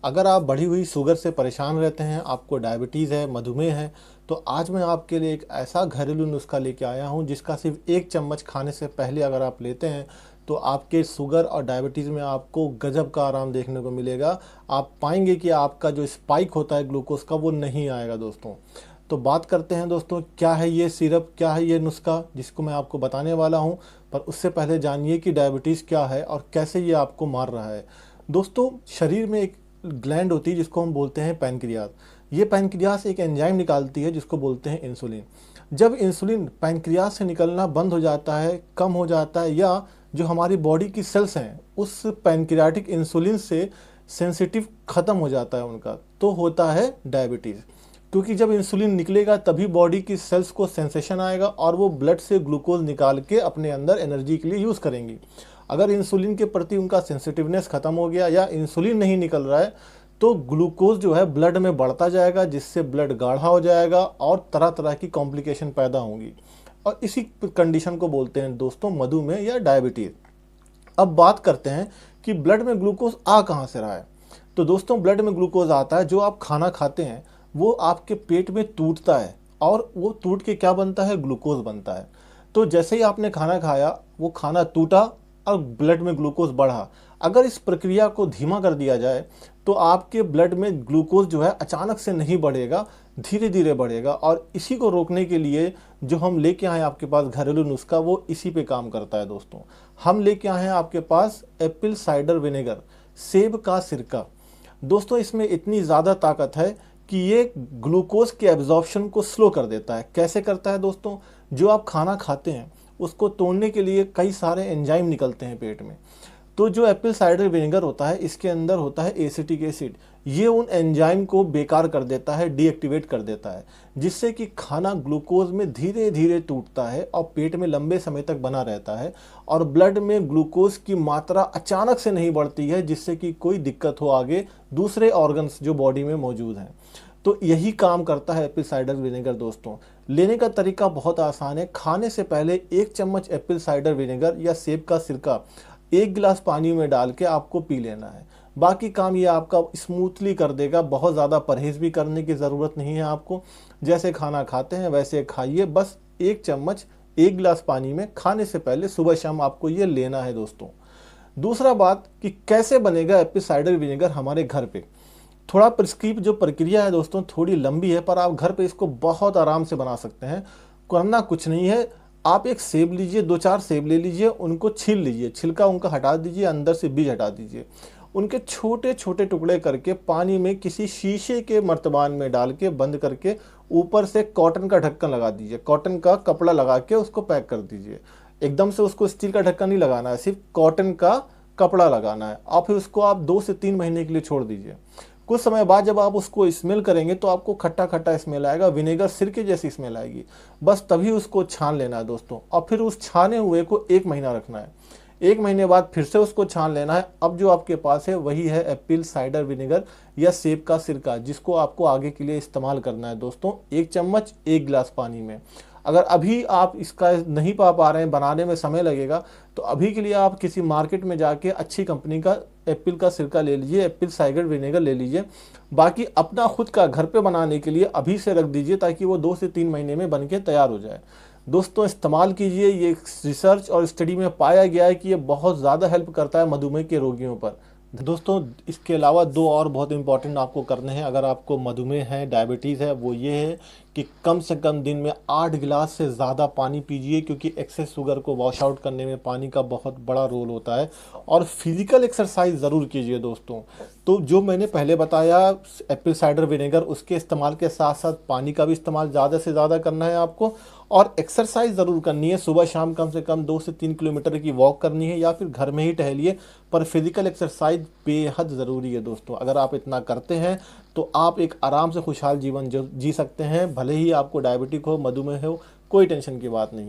अगर आप बढ़ी हुई शुगर से परेशान रहते हैं, आपको डायबिटीज़ है, मधुमेह है, तो आज मैं आपके लिए एक ऐसा घरेलू नुस्खा लेके आया हूं जिसका सिर्फ 1 चम्मच खाने से पहले अगर आप लेते हैं तो आपके शुगर और डायबिटीज़ में आपको गजब का आराम देखने को मिलेगा। आप पाएंगे कि आपका जो स्पाइक होता है ग्लूकोज का वो नहीं आएगा दोस्तों। तो बात करते हैं दोस्तों, क्या है ये सिरप, क्या है ये नुस्खा जिसको मैं आपको बताने वाला हूं। पर उससे पहले जानिए कि डायबिटीज़ क्या है और कैसे ये आपको मार रहा है। दोस्तों, शरीर में एक ग्लैंड होती है जिसको हम बोलते हैं पैनक्रियाज। ये पैनक्रियाज एक एंजाइम निकालती है जिसको बोलते हैं इंसुलिन। जब इंसुलिन पैनक्रियाज से निकलना बंद हो जाता है, कम हो जाता है, या जो हमारी बॉडी की सेल्स हैं उस पैनक्रियाटिक इंसुलिन से सेंसिटिव खत्म हो जाता है उनका, तो होता है डायबिटीज़। क्योंकि जब इंसुलिन निकलेगा तभी बॉडी की सेल्स को सेंसेशन आएगा और वो ब्लड से ग्लूकोज निकाल के अपने अंदर एनर्जी के लिए यूज़ करेंगी। अगर इंसुलिन के प्रति उनका सेंसिटिवनेस खत्म हो गया या इंसुलिन नहीं निकल रहा है तो ग्लूकोज जो है ब्लड में बढ़ता जाएगा, जिससे ब्लड गाढ़ा हो जाएगा और तरह तरह की कॉम्प्लिकेशन पैदा होंगी। और इसी कंडीशन को बोलते हैं दोस्तों मधुमेह या डायबिटीज़। अब बात करते हैं कि ब्लड में ग्लूकोज आ कहाँ से रहा है। तो दोस्तों, ब्लड में ग्लूकोज आता है, जो आप खाना खाते हैं वो आपके पेट में टूटता है और वो टूट के क्या बनता है, ग्लूकोज बनता है। तो जैसे ही आपने खाना खाया वो खाना टूटा और ब्लड में ग्लूकोज बढ़ा। अगर इस प्रक्रिया को धीमा कर दिया जाए तो आपके ब्लड में ग्लूकोज जो है अचानक से नहीं बढ़ेगा, धीरे धीरे बढ़ेगा। और इसी को रोकने के लिए जो हम लेके आए आपके पास घरेलू नुस्खा, वो इसी पे काम करता है दोस्तों। हम लेके आए हैं आपके पास एप्पल साइडर विनेगर, सेब का सिरका। दोस्तों, इसमें इतनी ज़्यादा ताकत है कि ये ग्लूकोज के एब्जॉर्प्शन को स्लो कर देता है। कैसे करता है दोस्तों? जो आप खाना खाते हैं उसको तोड़ने के लिए कई सारे एंजाइम निकलते हैं पेट में। तो जो एप्पल साइडर विनेगर होता है इसके अंदर होता है एसिटिक एसिड। ये उन एंजाइम को बेकार कर देता है, डीएक्टिवेट कर देता है, जिससे कि खाना ग्लूकोज में धीरे धीरे टूटता है और पेट में लंबे समय तक बना रहता है और ब्लड में ग्लूकोज की मात्रा अचानक से नहीं बढ़ती है, जिससे कि कोई दिक्कत हो आगे दूसरे ऑर्गन्स जो बॉडी में मौजूद हैं। तो यही काम करता है एप्पल साइडर विनेगर दोस्तों। लेने का तरीका बहुत आसान है। खाने से पहले 1 चम्मच एप्पल साइडर विनेगर या सेब का सिरका 1 गिलास पानी में डाल के आपको पी लेना है। बाकी काम ये आपका स्मूथली कर देगा। बहुत ज़्यादा परहेज भी करने की ज़रूरत नहीं है आपको। जैसे खाना खाते हैं वैसे खाइए। बस 1 चम्मच 1 गिलास पानी में खाने से पहले सुबह शाम आपको ये लेना है दोस्तों। दूसरा बात कि कैसे बनेगा एप्पल साइडर विनेगर हमारे घर पे। थोड़ा प्रिस्क्रिप्ट जो प्रक्रिया है दोस्तों थोड़ी लंबी है, पर आप घर पे इसको बहुत आराम से बना सकते हैं। करना कुछ नहीं है, आप एक सेब लीजिए, 2-4 सेब ले लीजिए, उनको छील लीजिए, छिलका उनका हटा दीजिए, अंदर से बीज हटा दीजिए। उनके छोटे छोटे टुकड़े करके पानी में किसी शीशे के मर्तबान में डाल के बंद करके ऊपर से कॉटन का ढक्कन लगा दीजिए। कॉटन का कपड़ा लगा के उसको पैक कर दीजिए। एकदम से उसको स्टील का ढक्कन नहीं लगाना है, सिर्फ कॉटन का कपड़ा लगाना है। और फिर उसको आप 2 से 3 महीने के लिए छोड़ दीजिए। कुछ समय बाद जब आप उसको स्मेल करेंगे तो आपको खट्टा खट्टा स्मेल आएगा, विनेगर सिरके जैसी स्मेल आएगी। बस तभी उसको छान लेना है दोस्तों। और फिर उस छाने हुए को 1 महीना रखना है। 1 महीने बाद फिर से उसको छान लेना है। अब जो आपके पास है वही है एप्पल साइडर विनेगर या सेब का सिरका, जिसको आपको आगे के लिए इस्तेमाल करना है दोस्तों। 1 चम्मच 1 गिलास पानी में। अगर अभी आप इसका नहीं पा रहे हैं, बनाने में समय लगेगा, तो अभी के लिए आप किसी मार्केट में जाके अच्छी कंपनी का एप्पल का सिरका ले लीजिए, एप्पल साइडर विनेगर ले लीजिए। बाकी अपना खुद का घर पे बनाने के लिए अभी से रख दीजिए ताकि वो 2 से 3 महीने में बन के तैयार हो जाए। दोस्तों, इस्तेमाल कीजिए। ये रिसर्च और स्टडी में पाया गया है कि ये बहुत ज़्यादा हेल्प करता है मधुमेह के रोगियों पर। दोस्तों, इसके अलावा 2 और बहुत इंपॉर्टेंट आपको करने हैं अगर आपको मधुमेह है, डायबिटीज़ है। वो ये है कि कम से कम दिन में 8 गिलास से ज़्यादा पानी पीजिए, क्योंकि एक्सेस शुगर को वॉश आउट करने में पानी का बहुत बड़ा रोल होता है। और फिजिकल एक्सरसाइज ज़रूर कीजिए दोस्तों। तो जो मैंने पहले बताया एप्पल साइडर विनेगर, उसके इस्तेमाल के साथ साथ पानी का भी इस्तेमाल ज़्यादा से ज़्यादा करना है आपको। और एक्सरसाइज ज़रूर करनी है। सुबह शाम कम से कम 2 से 3 किलोमीटर की वॉक करनी है या फिर घर में ही टहलिए। पर फिजिकल एक्सरसाइज बेहद ज़रूरी है दोस्तों। अगर आप इतना करते हैं तो आप एक आराम से खुशहाल जीवन जी सकते हैं। भले ही आपको डायबिटिक हो, मधुमेह हो, कोई टेंशन की बात नहीं।